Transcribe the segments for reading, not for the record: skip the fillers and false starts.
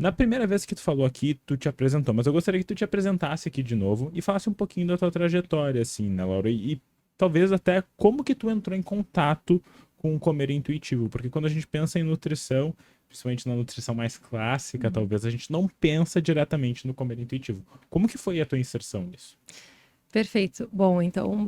Na primeira vez que tu falou aqui, tu te apresentou, mas eu gostaria que tu te apresentasse aqui de novo e falasse um pouquinho da tua trajetória, assim, né, Laura? E talvez até como que tu entrou em contato com o comer intuitivo, porque quando a gente pensa em nutrição, principalmente na nutrição mais clássica, talvez a gente não pensa diretamente no comer intuitivo. Como que foi a tua inserção nisso? Perfeito. Bom, então,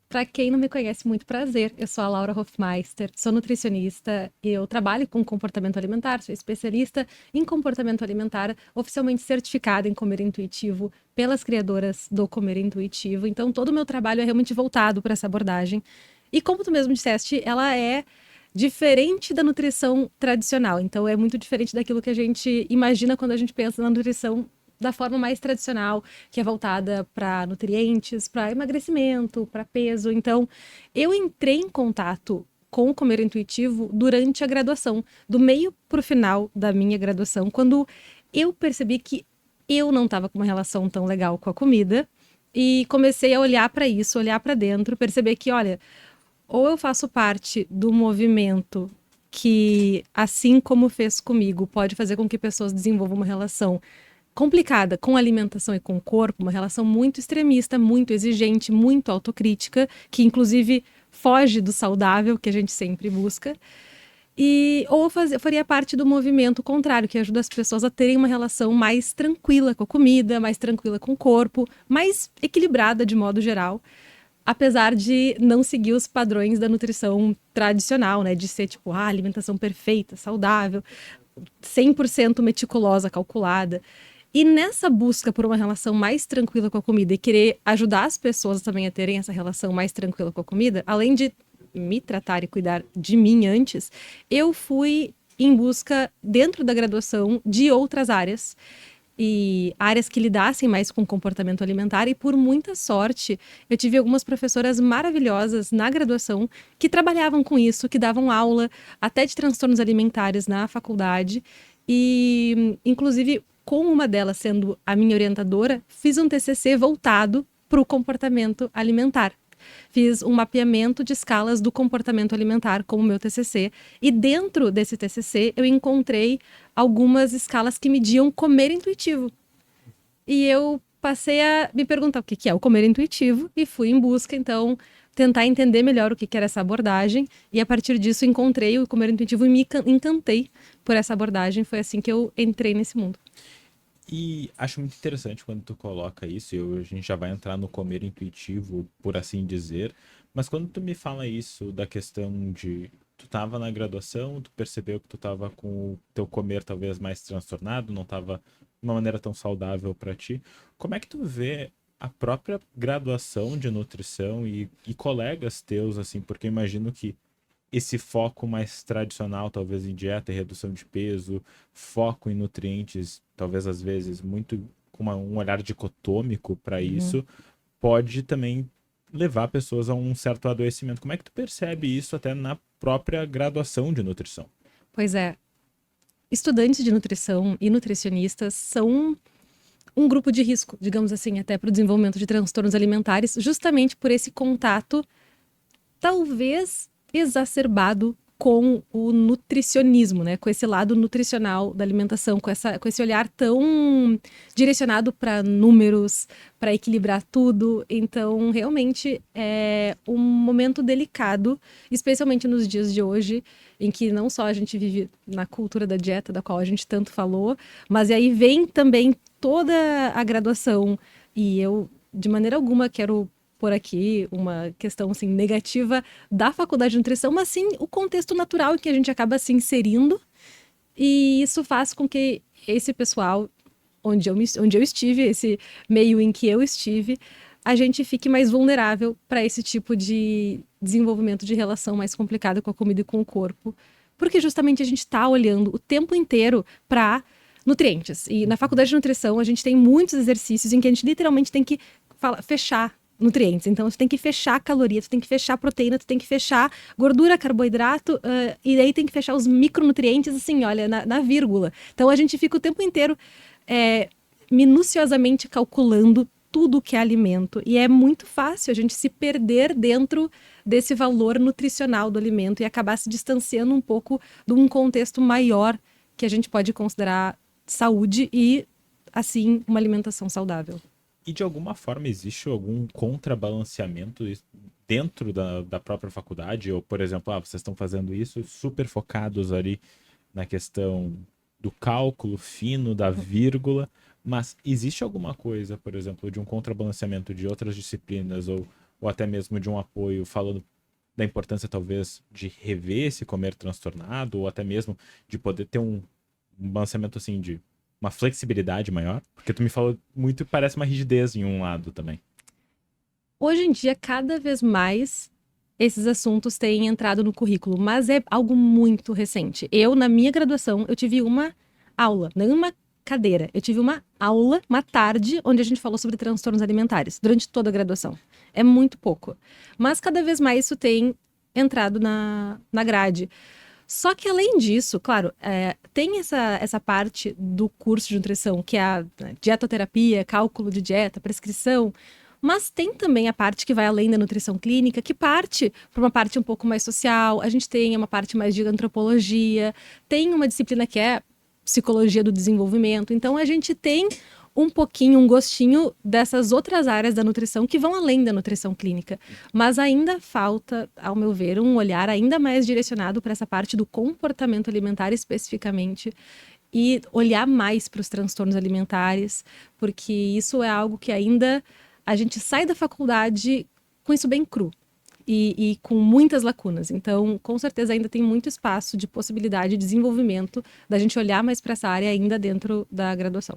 para quem não me conhece, muito prazer. Eu sou a Laura Hofmeister, sou nutricionista, eu trabalho com comportamento alimentar, sou especialista em comportamento alimentar, oficialmente certificada em comer intuitivo pelas criadoras do comer intuitivo. Então, todo o meu trabalho é realmente voltado para essa abordagem. E como tu mesmo disseste, ela é diferente da nutrição tradicional. Então, é muito diferente daquilo que a gente imagina quando a gente pensa na nutrição da forma mais tradicional, que é voltada para nutrientes, para emagrecimento, para peso. Então, eu entrei em contato com o comer intuitivo durante a graduação, do meio para o final da minha graduação, quando eu percebi que eu não estava com uma relação tão legal com a comida e comecei a olhar para isso, olhar para dentro, perceber que, olha, ou eu faço parte do movimento que, assim como fez comigo, pode fazer com que pessoas desenvolvam uma relação complicada com a alimentação e com o corpo, uma relação muito extremista, muito exigente, muito autocrítica, que inclusive foge do saudável que a gente sempre busca. E, ou eu faria parte do movimento contrário, que ajuda as pessoas a terem uma relação mais tranquila com a comida, mais tranquila com o corpo, mais equilibrada de modo geral, apesar de não seguir os padrões da nutrição tradicional, né? De ser tipo, alimentação perfeita, saudável, 100% meticulosa, calculada. E nessa busca por uma relação mais tranquila com a comida e querer ajudar as pessoas também a terem essa relação mais tranquila com a comida, além de me tratar e cuidar de mim antes, eu fui em busca, dentro da graduação, de outras áreas e áreas que lidassem mais com comportamento alimentar. E por muita sorte, eu tive algumas professoras maravilhosas na graduação que trabalhavam com isso, que davam aula até de transtornos alimentares na faculdade. E, inclusive, com uma delas sendo a minha orientadora, fiz um TCC voltado para o comportamento alimentar. Fiz um mapeamento de escalas do comportamento alimentar como meu TCC, e dentro desse TCC eu encontrei algumas escalas que mediam comer intuitivo. E eu passei a me perguntar o que é o comer intuitivo e fui em busca, então, tentar entender melhor o que era essa abordagem, e a partir disso encontrei o comer intuitivo e me encantei por essa abordagem. Foi assim que eu entrei nesse mundo. E acho muito interessante quando tu coloca isso, a gente já vai entrar no comer intuitivo, por assim dizer, mas quando tu me fala isso da questão de tu tava na graduação, tu percebeu que tu tava com o teu comer talvez mais transtornado, não tava de uma maneira tão saudável para ti, como é que tu vê a própria graduação de nutrição e colegas teus, assim, porque eu imagino que esse foco mais tradicional, talvez em dieta e redução de peso, foco em nutrientes, talvez às vezes muito com um olhar dicotômico para Uhum. isso, pode também levar pessoas a um certo adoecimento. Como é que tu percebe isso até na própria graduação de nutrição? Pois é, estudantes de nutrição e nutricionistas são um grupo de risco, digamos assim, até para o desenvolvimento de transtornos alimentares, justamente por esse contato talvez exacerbado com o nutricionismo, né? Com esse lado nutricional da alimentação, com esse olhar tão direcionado para números, para equilibrar tudo. Então, realmente é um momento delicado, especialmente nos dias de hoje, em que não só a gente vive na cultura da dieta, da qual a gente tanto falou, mas aí vem também toda a graduação. E eu, de maneira alguma, quero por aqui uma questão assim negativa da faculdade de nutrição, mas sim o contexto natural em que a gente acaba se inserindo, e isso faz com que esse pessoal onde eu estive, esse meio em que eu estive, a gente fique mais vulnerável para esse tipo de desenvolvimento de relação mais complicada com a comida e com o corpo, porque justamente a gente está olhando o tempo inteiro para nutrientes. E na faculdade de nutrição a gente tem muitos exercícios em que a gente literalmente tem que fechar nutrientes. Então, você tem que fechar a caloria, tu tem que fechar a proteína, tu tem que fechar gordura, carboidrato, e aí tem que fechar os micronutrientes, assim, olha, na vírgula. Então, a gente fica o tempo inteiro minuciosamente calculando tudo que é alimento. E é muito fácil a gente se perder dentro desse valor nutricional do alimento e acabar se distanciando um pouco de um contexto maior que a gente pode considerar saúde e, assim, uma alimentação saudável. E de alguma forma existe algum contrabalanceamento dentro da própria faculdade? Ou, por exemplo, vocês estão fazendo isso super focados ali na questão do cálculo fino, da vírgula, mas existe alguma coisa, por exemplo, de um contrabalanceamento de outras disciplinas ou até mesmo de um apoio falando da importância talvez de rever esse comer transtornado ou até mesmo de poder ter um balanceamento assim de uma flexibilidade maior? Porque tu me falou muito e parece uma rigidez em um lado também. Hoje em dia, cada vez mais, esses assuntos têm entrado no currículo, mas é algo muito recente. Eu, na minha graduação, eu tive uma aula, não uma cadeira. Eu tive uma aula, uma tarde, onde a gente falou sobre transtornos alimentares, durante toda a graduação. É muito pouco. Mas cada vez mais isso tem entrado na grade. Só que além disso, claro, tem essa parte do curso de nutrição, que é a dietoterapia, cálculo de dieta, prescrição, mas tem também a parte que vai além da nutrição clínica, que parte para uma parte um pouco mais social. A gente tem uma parte mais de antropologia, tem uma disciplina que é psicologia do desenvolvimento. Então a gente tem um pouquinho, um gostinho dessas outras áreas da nutrição que vão além da nutrição clínica. Mas ainda falta, ao meu ver, um olhar ainda mais direcionado para essa parte do comportamento alimentar especificamente e olhar mais para os transtornos alimentares, porque isso é algo que ainda a gente sai da faculdade com isso bem cru. E com muitas lacunas. Então, com certeza, ainda tem muito espaço de possibilidade de desenvolvimento da gente olhar mais para essa área ainda dentro da graduação.